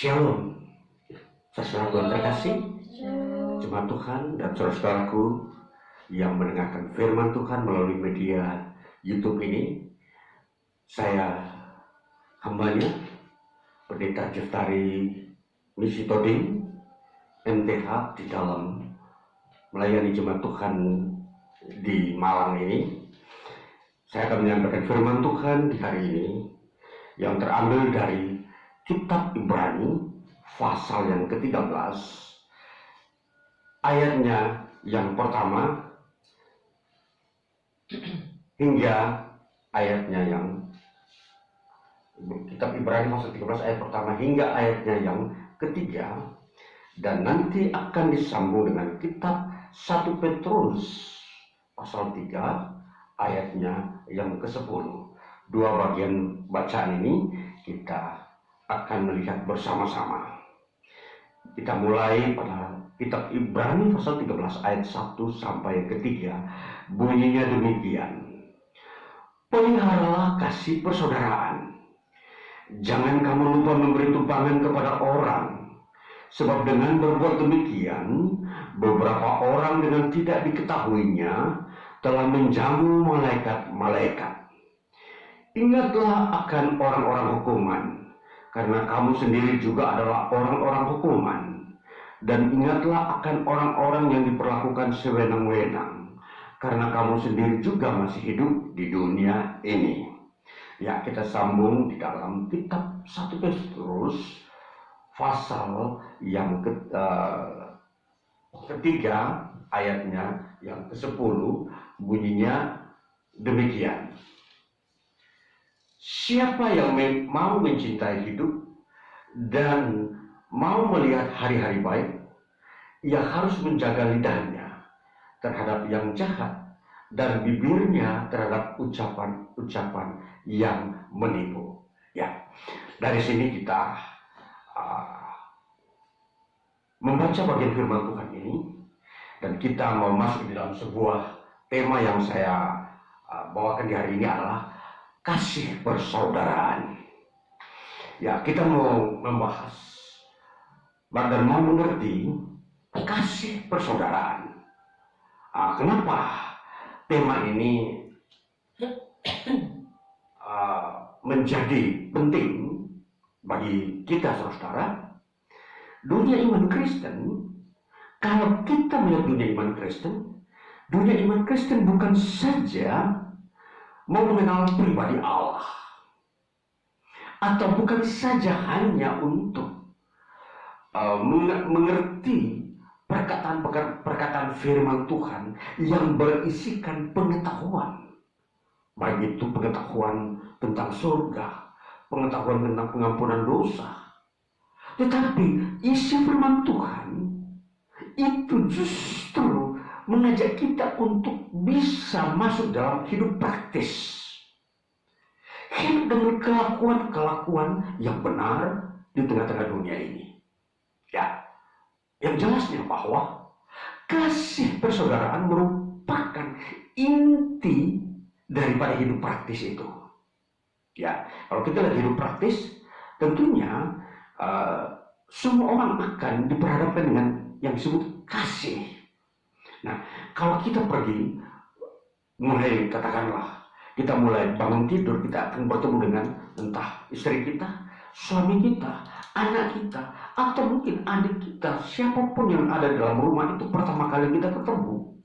Shalom, saudara Tuhan terkasih, jemaat Tuhan dan saudara-saudaraku yang mendengarkan firman Tuhan melalui media YouTube ini. Saya hambanya, Pendeta Jeftari Misi Toding, MTH, di dalam melayani jemaat Tuhan di Malang ini. Saya akan menyampaikan firman Tuhan di hari ini yang terambil dari Kitab Ibrani pasal yang ke-13, ayatnya yang pertama hingga ayatnya yang Kitab Ibrani pasal 13 ayat pertama hingga ayatnya yang ketiga, dan nanti akan disambung dengan Kitab 1 Petrus pasal 3 ayatnya yang ke-10. Dua bagian bacaan ini kita akan melihat bersama-sama. Kita mulai pada Kitab Ibrani pasal 13 ayat 1 sampai ketiga. Bunyinya demikian: peliharalah kasih persaudaraan. Jangan kamu lupa memberi tumpangan kepada orang, sebab dengan berbuat demikian beberapa orang dengan tidak diketahuinya telah menjamu malaikat-malaikat. Ingatlah akan orang-orang hukuman, karena kamu sendiri juga adalah orang-orang hukuman. Dan ingatlah akan orang-orang yang diperlakukan sewenang-wenang, karena kamu sendiri juga masih hidup di dunia ini. Ya, kita sambung di dalam Kitab 1 Petrus pasal yang ketiga ayatnya yang ke-10, bunyinya demikian: siapa yang mau mencintai hidup dan mau melihat hari-hari baik, ia harus menjaga lidahnya terhadap yang jahat dan bibirnya terhadap ucapan-ucapan yang menipu. Ya, dari sini kita membaca bagian firman Tuhan ini, dan kita mau masuk di dalam sebuah tema yang saya bawakan di hari ini adalah kasih persaudaraan. Ya, kita mau membahas dan mau mengerti kasih persaudaraan. Kenapa tema ini menjadi penting bagi kita, saudara? Dunia iman Kristen, kalau kita melihat dunia iman Kristen bukan saja mau mengenal pribadi Allah, atau bukan saja hanya untuk mengerti perkataan firman Tuhan yang berisikan pengetahuan, baik itu pengetahuan tentang surga, pengetahuan tentang pengampunan dosa. Tetapi isi firman Tuhan itu justru mengajak kita untuk bisa masuk dalam hidup praktis, hidup dengan kelakuan-kelakuan yang benar di tengah-tengah dunia ini. Ya, yang jelasnya bahwa kasih persaudaraan merupakan inti daripada hidup praktis itu. Ya, kalau kita lihat hidup praktis, tentunya semua orang akan diperhadapkan dengan yang disebut kasih. Nah, kalau kita pergi, kita mulai bangun tidur, kita akan bertemu dengan entah istri kita, suami kita, anak kita, atau mungkin adik kita, siapapun yang ada dalam rumah itu pertama kali kita ketemu.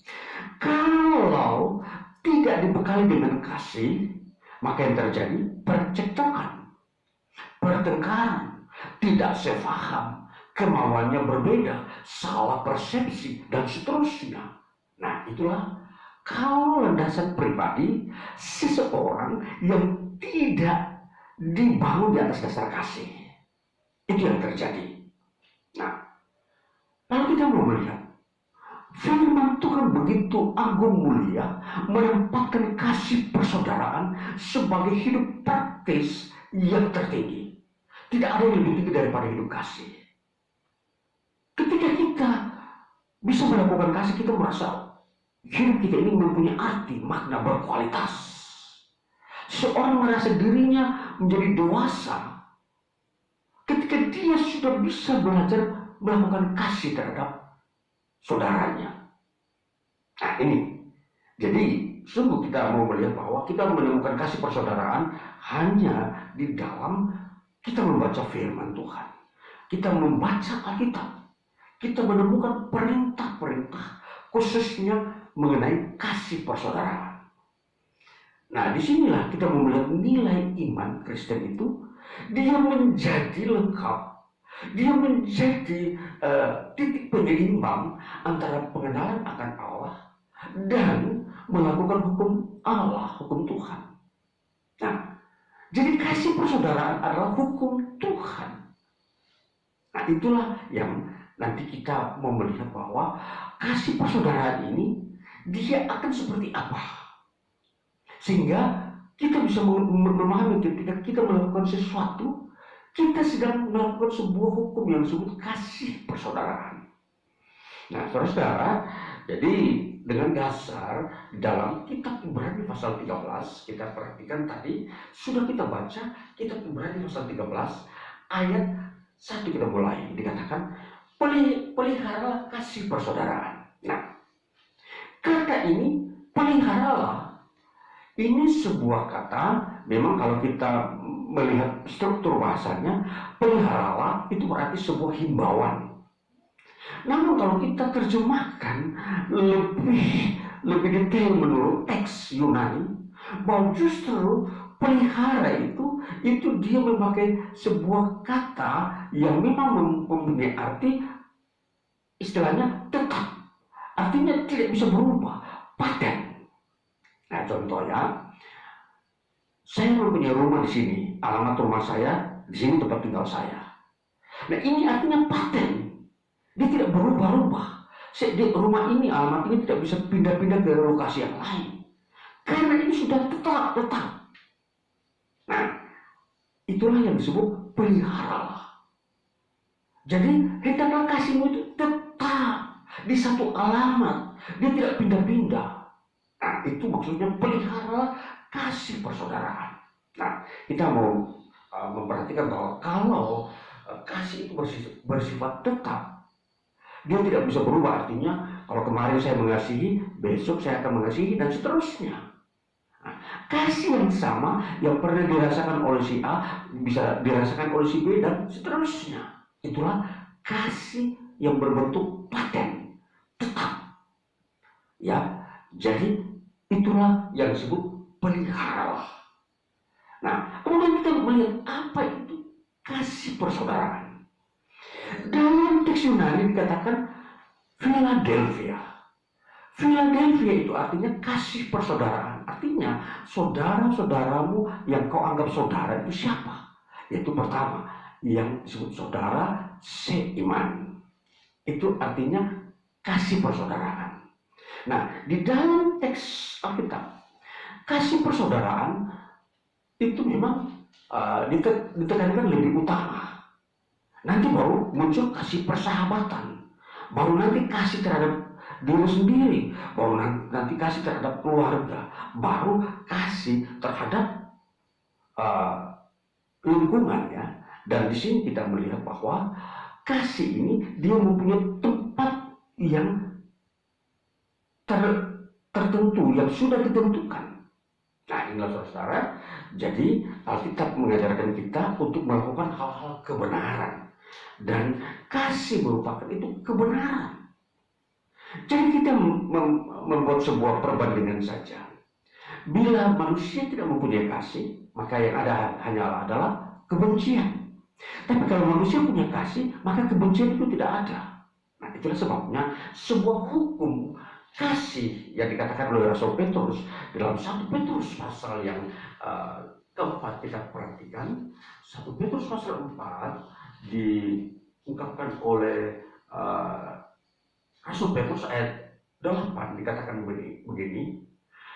Kalau tidak dibekali dengan kasih, maka yang terjadi percekcokan, pertengkaran, tidak sepaham, kemauannya berbeda, salah persepsi, dan seterusnya. Nah, itulah kalau landasan pribadi seseorang yang tidak dibangun di atas dasar kasih. Itu yang terjadi. Nah, kalau kita mau melihat firman Tuhan begitu agung mulia, menempatkan kasih persaudaraan sebagai hidup praktis yang tertinggi. Tidak ada yang lebih tinggi daripada hidup kasih. Ketika kita bisa melakukan kasih, kita merasa hidup kita ini mempunyai arti, makna, berkualitas. Seorang merasa dirinya menjadi dewasa ketika dia sudah bisa belajar melakukan kasih terhadap saudaranya. Nah ini, jadi sungguh kita mau melihat bahwa kita menemukan kasih persaudaraan hanya di dalam kita membaca firman Tuhan. Kita membaca Alkitab. Kita menemukan perintah-perintah khususnya mengenai kasih persaudaraan. Nah, disinilah kita melihat nilai iman Kristen itu, dia menjadi lengkap. Dia menjadi titik penyeimbang antara pengenalan akan Allah dan melakukan hukum Allah, hukum Tuhan. Nah, jadi kasih persaudaraan adalah hukum Tuhan. Nah, itulah yang nanti kita mau melihat bahwa kasih persaudaraan ini dia akan seperti apa. Sehingga kita bisa memahami ketika kita melakukan sesuatu, kita sedang melakukan sebuah hukum yang disebut kasih persaudaraan. Nah, saudara-saudara, jadi dengan dasar dalam kitab Ibrani pasal 13, kita perhatikan tadi, sudah kita baca kitab Ibrani pasal 13, ayat 1 kita mulai, dikatakan, peliharalah kasih persaudaraan. Nah, kata ini, peliharalah, ini sebuah kata, memang kalau kita melihat struktur bahasanya, peliharalah itu berarti sebuah himbauan. Namun kalau kita terjemahkan lebih detail menurut teks Yunani, bahwa justru pelihara itu dia memakai sebuah kata yang memang mempunyai arti, istilahnya tetap, artinya tidak bisa berubah, paten. Nah, contohnya, saya mempunyai rumah di sini, alamat rumah saya di sini tempat tinggal saya. Nah, ini artinya paten. Dia tidak berubah-ubah. Di rumah ini, alamat ini tidak bisa pindah-pindah ke lokasi yang lain. Karena ini sudah tetap. Nah, itulah yang disebut peliharalah. Jadi, hendaklah kasihmu itu tetap di satu alamat. Dia tidak pindah-pindah. Nah, itu maksudnya pelihara kasih persaudaraan. Nah, kita mau memperhatikan bahwa kalau kasih itu bersifat tetap, dia tidak bisa berubah. Artinya, kalau kemarin saya mengasihi, besok saya akan mengasihi, dan seterusnya. Nah, kasih yang sama yang pernah dirasakan oleh si A bisa dirasakan oleh si B, dan seterusnya. Itulah kasih yang berbentuk paten, tetap. Ya. Jadi itulah yang disebut peliharalah. Nah, kemudian kita melihat apa itu kasih persaudaraan. Dalam teks Yunani dikatakan Philadelphia. Philadelphia itu artinya kasih persaudaraan. Artinya saudara-saudaramu yang kau anggap saudara itu siapa? Yaitu pertama, yang disebut saudara seiman. Itu artinya kasih persaudaraan. Nah, di dalam teks Alkitab, kasih persaudaraan itu memang ditekankan lebih utama. Nanti baru muncul kasih persahabatan, baru nanti kasih terhadap diri sendiri, baru nanti kasih terhadap keluarga, baru kasih terhadap lingkungan, ya. Dan di sini kita melihat bahwa kasih ini dia mempunyai tempat yang tertentu, yang sudah ditentukan. Nah, inilah saudara. Jadi Alkitab mengajarkan kita untuk melakukan hal-hal kebenaran, dan kasih merupakan itu kebenaran. Jadi kita membuat sebuah perbandingan saja. Bila manusia tidak mempunyai kasih, maka yang ada hanyalah adalah kebencian. Tapi kalau manusia punya kasih, maka kebencian itu tidak ada. Nah, itulah sebabnya sebuah hukum kasih yang dikatakan oleh Rasul Petrus dalam 1 Petrus pasal yang keempat, kita perhatikan 1 Petrus pasal 4 diungkapkan oleh Rasul Petrus ayat 8, dikatakan begini,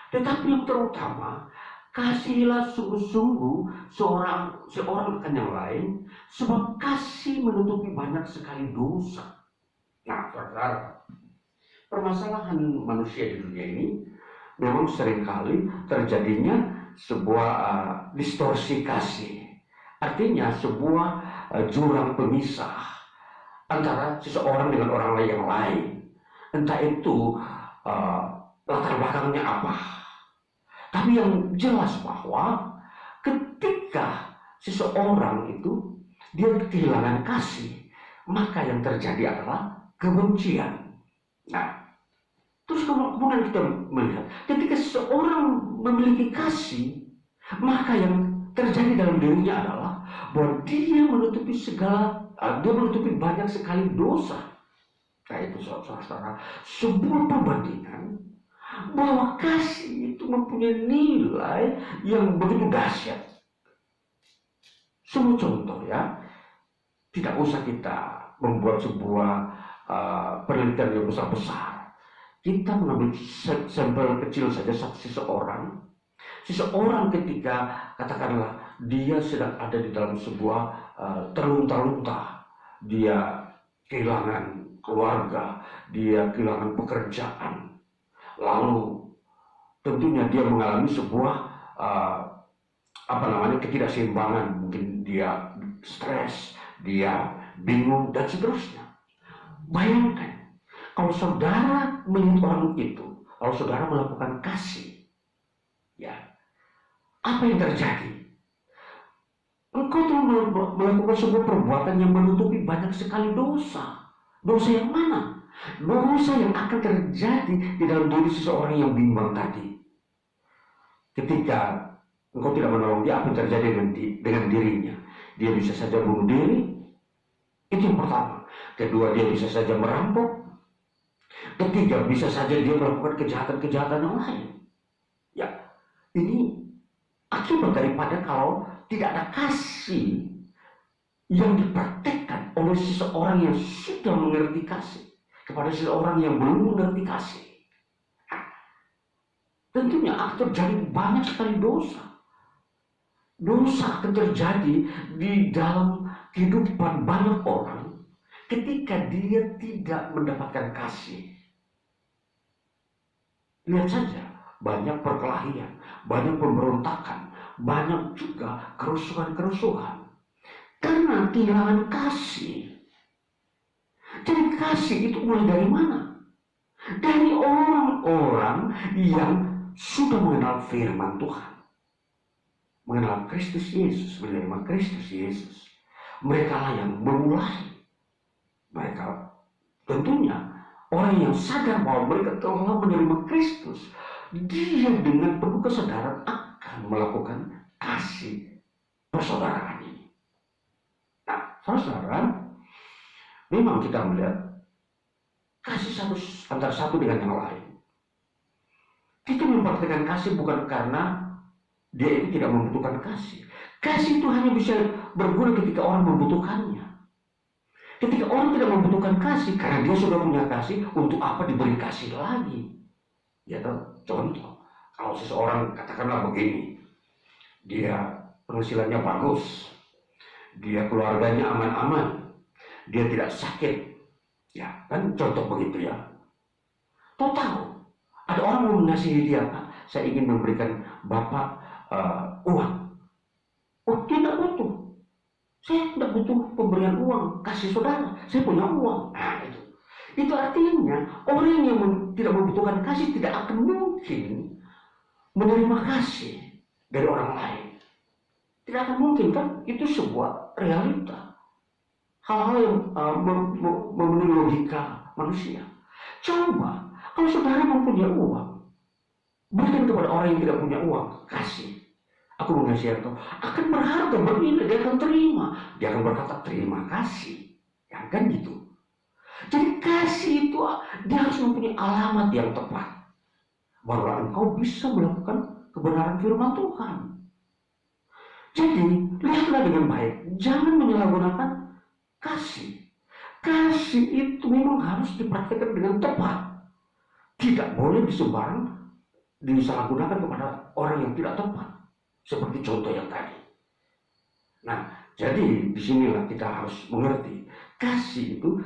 tetapi yang terutama, kasihilah sungguh-sungguh seorang akan yang lain, sebab kasih menutupi banyak sekali dosa. Nah, saudara, permasalahan manusia di dunia ini memang seringkali terjadinya sebuah distorsi kasih. Artinya sebuah jurang pemisah antara seseorang dengan orang lain yang lain. Entah itu latar belakangnya apa. Tapi yang jelas bahwa ketika seseorang itu dia kehilangan kasih, maka yang terjadi adalah kebencian. Nah, terus kemudian kita melihat ketika seseorang memiliki kasih, maka yang terjadi dalam dirinya adalah bahwa dia menutupi banyak sekali dosa. Nah itu saudara, sebuah perbandingan bahwa kasih itu mempunyai nilai yang begitu dahsyat. Semua contoh ya, tidak usah kita membuat sebuah penelitian yang besar-besar. Kita mengambil sampel kecil saja seseorang ketika katakanlah dia sedang ada di dalam sebuah terlunta-lunta, dia kehilangan keluarga, dia kehilangan pekerjaan, lalu tentunya dia mengalami sebuah ketidakseimbangan, mungkin dia stres, dia bingung dan seterusnya. Bayangkan kalau saudara melihat orang itu, kalau saudara melakukan kasih, ya, apa yang terjadi? Engkau telah melakukan sebuah perbuatan yang menutupi banyak sekali dosa. Dosa yang mana? Dosa yang akan terjadi di dalam diri seseorang yang bimbang tadi. Ketika engkau tidak menolong dia, apa yang terjadi dengan dirinya? Dia bisa saja bunuh diri. Itu yang pertama. Kedua, dia bisa saja merampok. Ketiga, bisa saja dia melakukan kejahatan-kejahatan yang lain. Ya, ini akibat daripada kalau tidak ada kasih yang dipraktekkan oleh seseorang yang sudah mengerti kasih kepada seseorang yang belum mengerti kasih. Tentunya akan terjadi banyak sekali dosa. Dosa akan terjadi di dalam kehidupan banyak orang ketika dia tidak mendapatkan kasih. Lihat saja, banyak perkelahian, banyak pemberontakan, banyak juga kerusuhan-kerusuhan karena kehilangan kasih. Jadi kasih itu mulai dari mana? Dari orang-orang yang sudah mengenal firman Tuhan, mengenal Kristus Yesus, menerima Kristus Yesus. Mereka lah yang memulai. Mereka tentunya orang yang sadar bahwa mereka telah menerima Kristus, dia dengan penuh kesadaran akan melakukan kasih persaudaraan ini. Nah, saudara, memang kita melihat kasih antara satu dengan yang lain. Kita mempraktikkan kasih bukan karena dia itu tidak membutuhkan kasih. Kasih itu hanya bisa berguna ketika orang membutuhkannya. Ketika orang tidak membutuhkan kasih, karena dia sudah punya kasih, untuk apa diberi kasih lagi? Ya, contoh, kalau seseorang katakanlah begini, dia penghasilannya bagus, dia keluarganya aman-aman, dia tidak sakit, ya kan contoh begitu ya. Tahu, ada orang mau mengasihi dia, Pak, saya ingin memberikan Bapak uang. Oh, dia tidak butuh. Saya tidak butuh pemberian uang, kasih saudara, saya punya uang. Nah, itu artinya orang yang tidak membutuhkan kasih tidak akan mungkin menerima kasih dari orang lain. Tidak akan mungkin, kan? Itu sebuah realita. Hal-hal yang memenuhi logika manusia. Coba, kalau saudara mempunyai uang, berikan kepada orang yang tidak punya uang, kasih. Aku mengasihi engkau, akan berharga, bernilai, dia akan terima. Dia akan berkata, terima kasih. Ya kan gitu. Jadi kasih itu, dia harus mempunyai alamat yang tepat. Bahwa engkau bisa melakukan kebenaran firman Tuhan. Jadi, lihatlah dengan baik. Jangan menyalahgunakan kasih. Kasih itu memang harus dipraktikkan dengan tepat. Tidak boleh disalahgunakan kepada orang yang tidak tepat. Seperti contoh yang tadi. Nah, jadi disinilah kita harus mengerti. Kasih itu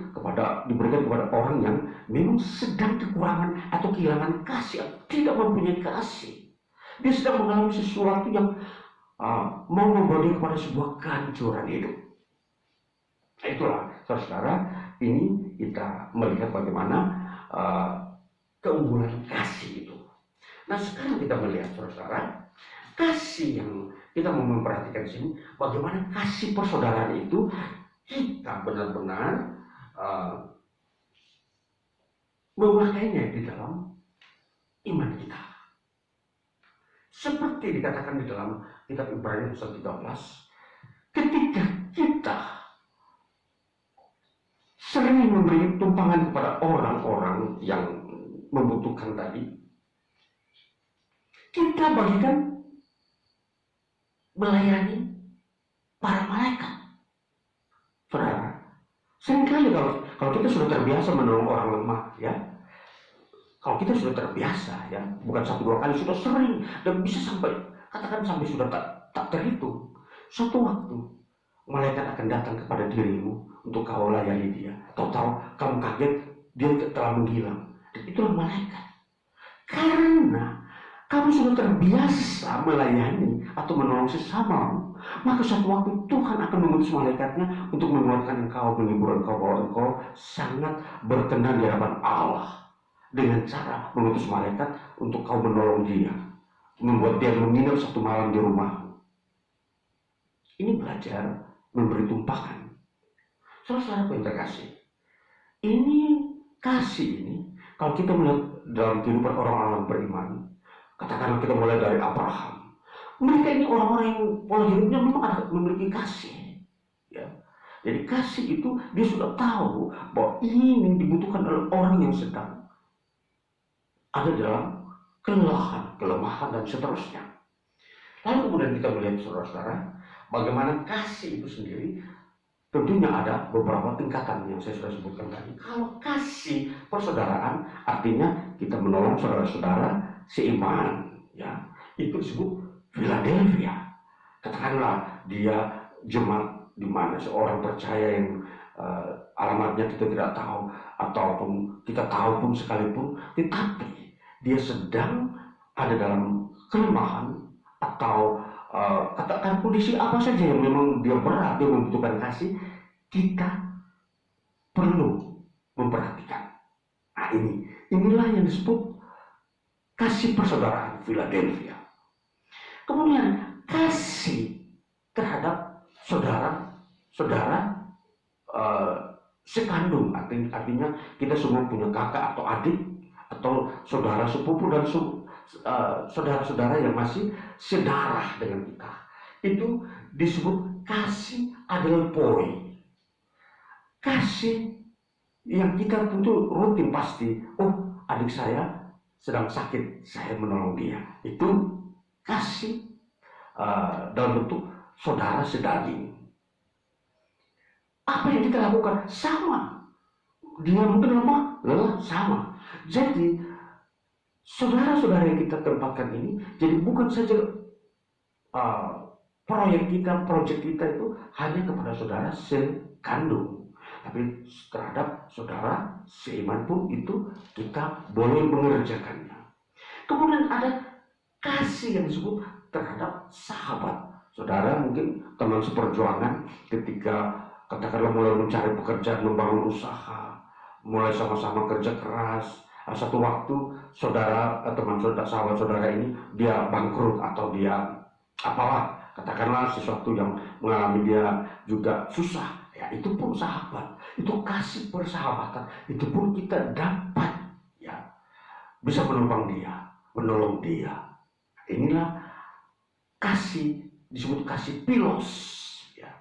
diberikan kepada orang yang memang sedang kekurangan atau kehilangan kasih, atau tidak mempunyai kasih. Dia sedang mengalami sesuatu yang mau membawa dia kepada sebuah kehancuran hidup. Nah, itulah saudara, ini kita melihat bagaimana keunggulan kasih itu. Nah, sekarang kita melihat saudara, kasih yang kita mau memperhatikan di sini, bagaimana kasih persaudaraan itu kita benar-benar memakainya di dalam iman kita. Seperti dikatakan di dalam kitab Ibrani pasal 13, ketika kita sering memberi tumpangan kepada orang-orang yang membutuhkan tadi, kita bagikan melayani para malaikat. Saudara, seringkali kalau kita sudah terbiasa menolong orang lemah, ya, kalau kita sudah terbiasa, ya, bukan 1-2 kali, sudah sering, dan bisa sampai, katakan sampai sudah tak terhitung, suatu waktu malaikat akan datang kepada dirimu untuk kau layani dia. Tahu-tahu kamu kaget, dia telah menghilang. Dan itulah malaikat. Karena kamu sudah terbiasa melayani atau menolong sesamamu, maka suatu waktu Tuhan akan mengutus malaikatnya untuk menguatkan engkau, menghibur engkau, bahwa engkau sangat berkenan di hadapan Allah, dengan cara mengutus malaikat untuk kau menolong dia, membuat dia menginap 1 malam di rumahmu. Ini belajar memberi tumpangan. Saudara yang terkasih, ini kasih ini, kalau kita melihat dalam kehidupan orang-orang beriman, katakanlah kita mulai dari Abraham, mereka ini orang-orang yang pola hidupnya memang ada memiliki kasih, ya. Jadi kasih itu dia sudah tahu bahwa ini dibutuhkan oleh orang yang sedang ada dalam kelelahan, kelemahan, dan seterusnya. Lalu kemudian kita melihat saudara-saudara, bagaimana kasih itu sendiri tentunya ada beberapa tingkatan yang saya sudah sebutkan tadi. Kalau kasih persaudaraan artinya kita menolong saudara-saudara seiman, ya, itu disebut Philadelphia. Katakanlah dia jemaat di mana seorang percaya yang alamatnya kita tidak tahu, ataupun kita tahu pun sekalipun, tetapi dia sedang ada dalam kelemahan atau katakan kondisi apa saja yang memang dia berat, dia membutuhkan kasih, kita perlu memperhatikan. Nah, inilah yang disebut kasih persaudaraan Philadelphia. Kemudian kasih terhadap saudara sekandung, artinya kita semua punya kakak atau adik atau saudara sepupu dan saudara-saudara yang masih sedarah dengan kita. Itu disebut kasih adelphoi. Kasih yang kita tentu rutin pasti. Oh, adik saya sedang sakit, saya menolong dia. Itu kasih dalam bentuk saudara sedaging. Apa yang kita lakukan sama. Dia mungkin lelah sama. Jadi saudara-saudara yang kita tempatkan ini, jadi bukan saja proyek kita itu hanya kepada saudara sekandung, tapi terhadap saudara seiman pun itu kita boleh mengerjakannya. Kemudian ada kasih yang disebut terhadap sahabat. Saudara mungkin teman seperjuangan ketika katakanlah mulai mencari pekerjaan, membangun usaha, mulai sama-sama kerja keras. Satu waktu teman sahabat saudara ini dia bangkrut atau dia apalah, katakanlah sesuatu yang mengalami dia juga susah, ya itu pun sahabat, itu kasih persahabatan, itu pun kita dapat, ya, bisa menolong dia. Inilah kasih, disebut kasih pilos, ya,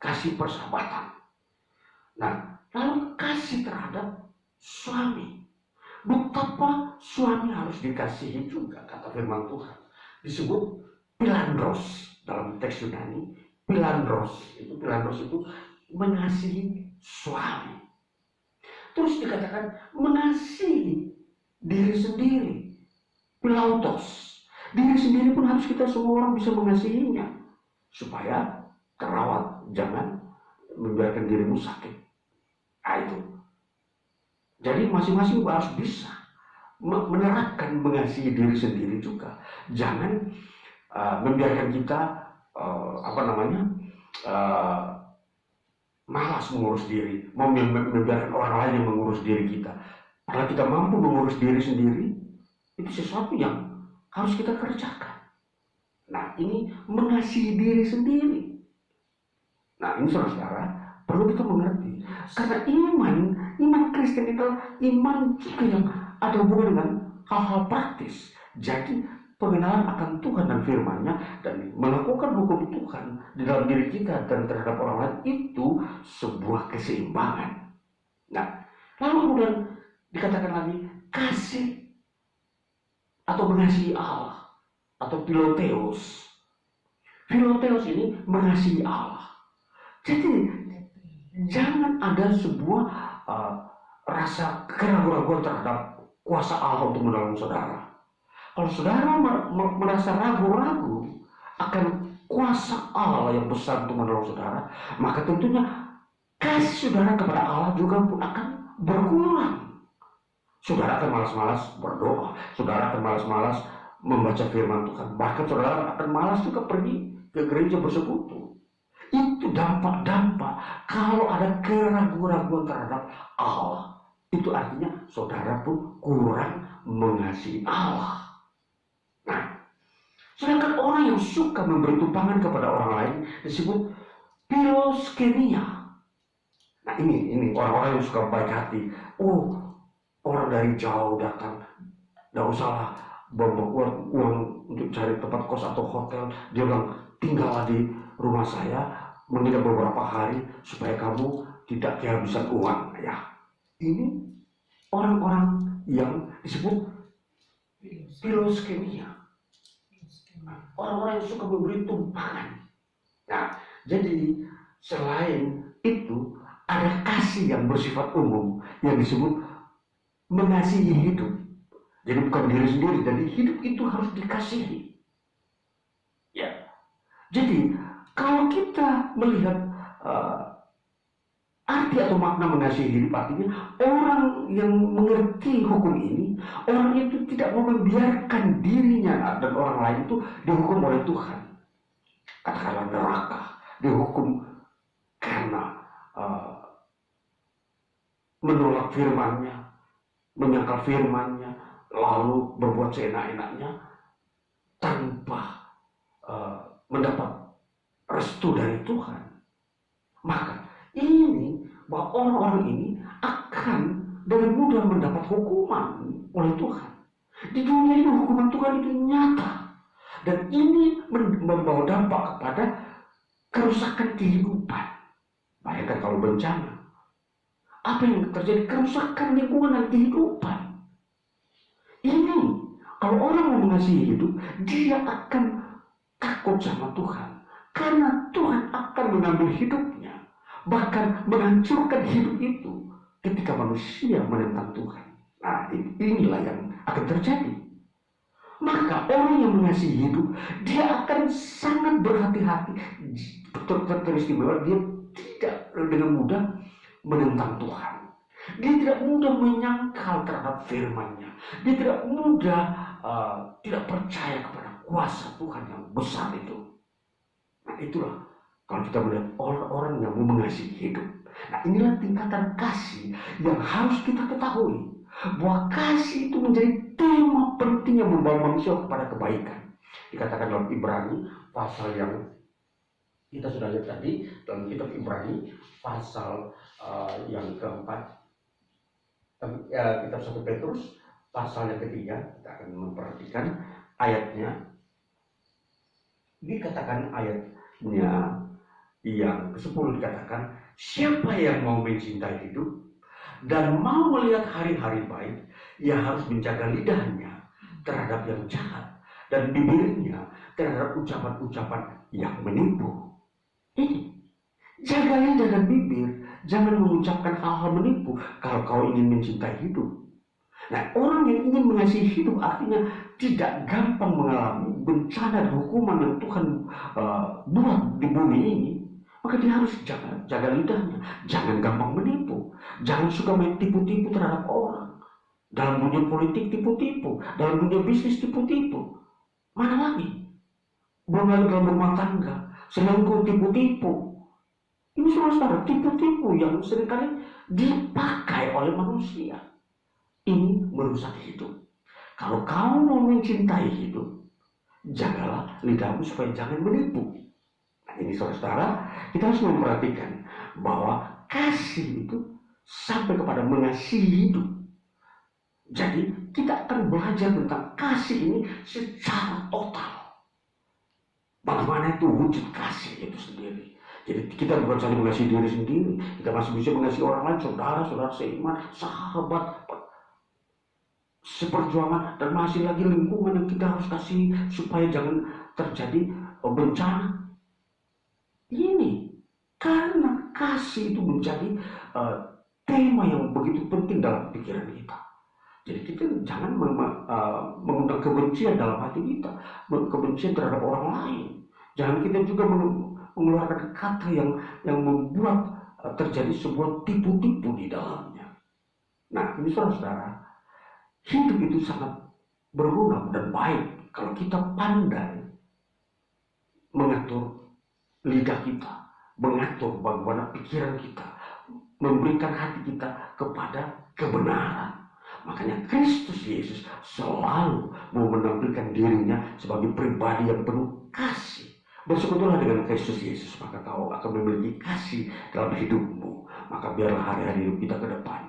kasih persahabatan. Nah, lalu kasih terhadap suami. Betapa suami harus dikasihi juga, kata firman Tuhan. Disebut pilandros dalam teks Yunani. Pilandros itu mengasihi suami. Terus dikatakan mengasihi diri sendiri. Pilautos. Diri sendiri pun harus kita semua orang bisa mengasihinya. Supaya terawat, jangan membiarkan dirimu sakit. Nah, itu. Jadi masing-masing harus bisa menerapkan mengasihi diri sendiri juga. Jangan membiarkan kita apa namanya, malas mengurus diri, membiarkan orang lain yang mengurus diri kita. Padahal kita mampu mengurus diri sendiri, itu sesuatu yang harus kita kerjakan. Nah, ini mengasihi diri sendiri. Nah, ini saudara-saudara perlu kita mengerti, karena iman Kristen itu iman juga yang ada hubungan dengan hal-hal praktis. Jadi pengenalan akan Tuhan dan firman-Nya dan melakukan hukum Tuhan di dalam diri kita dan terhadap orang lain itu sebuah keseimbangan. Nah, lalu kemudian dikatakan lagi kasih atau mengasihi Allah atau philotheos. Philotheos ini mengasihi Allah. Jadi jangan ada sebuah rasa keraguan-raguan terhadap kuasa Allah untuk menolong saudara. Kalau saudara merasa ragu-ragu akan kuasa Allah yang besar untuk menolong saudara, maka tentunya kasih saudara kepada Allah juga pun akan berkurang. Saudara akan malas-malas berdoa, saudara akan malas-malas membaca firman Tuhan, bahkan saudara akan malas juga pergi ke gereja bersekutu. Itu dampak-dampak kalau ada keraguan-raguan terhadap Allah. Itu artinya saudara pun kurang mengasihi Allah. Nah, sedangkan orang yang suka memberi tumpangan kepada orang lain disebut philoskenia. Nah, ini orang-orang yang suka baik hati. Oh, orang dari jauh datang, tidak usahlah bawa uang untuk cari tempat kos atau hotel. Dia bilang, tinggallah di rumah saya menginap beberapa hari supaya kamu tidak kehabisan uang. Ya, ini orang-orang yang disebut philoskenia, orang-orang yang suka memberi tumpangan. Nah, jadi selain itu ada kasih yang bersifat umum yang disebut mengasihi hidup. Jadi bukan diri sendiri, jadi hidup itu harus dikasihi. Ya, jadi kalau kita melihat arti atau makna mengasihi hidup, artinya orang yang mengerti hukum ini, orang itu tidak mau membiarkan dirinya dan orang lain itu dihukum oleh Tuhan. Katakanlah neraka, dihukum karena menolak firman-Nya, menyangkal firman-Nya, lalu berbuat seenak-enaknya tanpa mendapat restu dari Tuhan. Maka ini bahwa orang-orang ini akan dengan mudah mendapat hukuman oleh Tuhan. Di dunia ini hukuman Tuhan itu nyata, dan ini membawa dampak kepada kerusakan kehidupan. Bayangkan kalau bencana, apa yang terjadi? Kerusakan lingkungan dan kehidupan. Ini kalau orang mau mengasihi hidup, dia akan takut sama Tuhan, karena Tuhan akan mengambil hidupnya, bahkan menghancurkan hidup itu ketika manusia menentang Tuhan. Nah, inilah yang akan terjadi. Maka orang yang mengasihi hidup, dia akan sangat berhati-hati, teristimewa, dia tidak dengan mudah menentang Tuhan. Dia tidak mudah menyangkal terhadap firman-Nya. Dia tidak mudah tidak percaya kepada kuasa Tuhan yang besar itu. Nah, itulah kalau kita melihat orang-orang yang mau mengasihi hidup. Nah, inilah tingkatan kasih yang harus kita ketahui, bahwa kasih itu menjadi tema penting yang membawa manusia kepada kebaikan. Dikatakan dalam Ibrani pasal yang kita sudah lihat tadi, dalam kitab Ibrani pasal yang keempat, kitab 1 Petrus pasal yang ketiga, kita akan memperhatikan ayatnya. Dikatakan ayatnya yang ke-10 dikatakan, siapa yang mau mencintai hidup dan mau melihat hari-hari baik, ia harus menjaga lidahnya terhadap yang jahat dan bibirnya terhadap ucapan-ucapan yang menipu. Ini, jaga lidah dan bibir, jangan mengucapkan hal-hal menipu kalau kau ingin mencintai hidup. Nah, orang yang ingin mengasihi hidup artinya tidak gampang mengalami bencana dan hukuman yang Tuhan buat di bumi ini. Maka dia harus jaga lidahnya, jangan gampang menipu, jangan suka main tipu-tipu terhadap orang. Dalam dunia politik tipu-tipu, dalam dunia bisnis tipu-tipu. Mana lagi? belum lagi dalam rumah tangga, selingkuh, tipu-tipu. Ini saudara, tipu-tipu yang seringkali dipakai oleh manusia. Ini merusak hidup. Kalau kamu mau mencintai hidup, jagalah lidahmu supaya jangan menipu. Nah, ini saudara, kita harus memperhatikan bahwa kasih itu sampai kepada mengasihi hidup. Jadi kita akan belajar tentang kasih ini secara total. Bagaimana itu wujud kasih itu sendiri. Jadi kita bukan saja mengasihi diri sendiri, kita masih bisa mengasihi orang lain, saudara-saudara seiman, sahabat, seperjuangan, dan masih lagi lingkungan yang kita harus kasih supaya jangan terjadi bencana. Ini karena kasih itu menjadi tema yang begitu penting dalam pikiran kita. Jadi kita jangan mengundang kebencian dalam hati kita, kebencian terhadap orang lain. Jangan kita juga mengeluarkan kata yang membuat terjadi sebuah tipu-tipu di dalamnya. Nah, ini saudara, hidup itu sangat berguna dan baik kalau kita pandai mengatur lidah kita, mengatur bagaimana pikiran kita, memberikan hati kita kepada kebenaran. Makanya Kristus Yesus selalu mau menampilkan dirinya sebagai pribadi yang penuh kasih. Bersekutulah dengan Kristus Yesus, maka kau akan memiliki kasih dalam hidupmu. Maka biarlah hari-hari hidup kita ke depan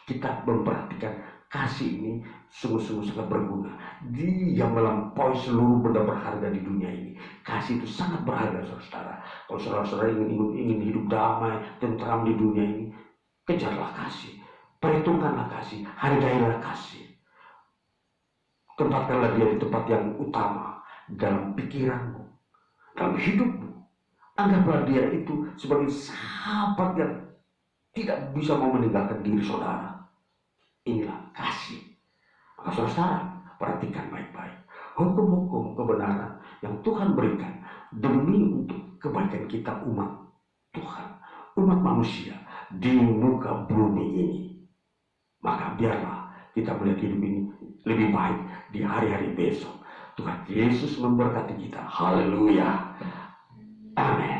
kita memperhatikan kasih ini sungguh-sungguh sangat berguna. Dia melampaui seluruh benda berharga di dunia ini. Kasih itu sangat berharga, saudara. Kalau saudara-saudara ingin hidup damai, tentram di dunia ini, kejarlah kasih, perhitungkanlah kasih, hargailah kasih. Tempatkanlah dia di tempat yang utama dalam pikiranmu, dalam hidupmu. Anggaplah dia itu sebagai sahabat yang tidak bisa mau meninggalkan diri saudara. Inilah kasih. Maka saudara, perhatikan baik-baik hukum-hukum kebenaran yang Tuhan berikan demi untuk kebaikan kita umat Tuhan, umat manusia di muka bumi ini. Maka biarlah kita melihat hidup ini lebih baik di hari-hari besok. Tuhan Yesus memberkati kita. Haleluya. Amin.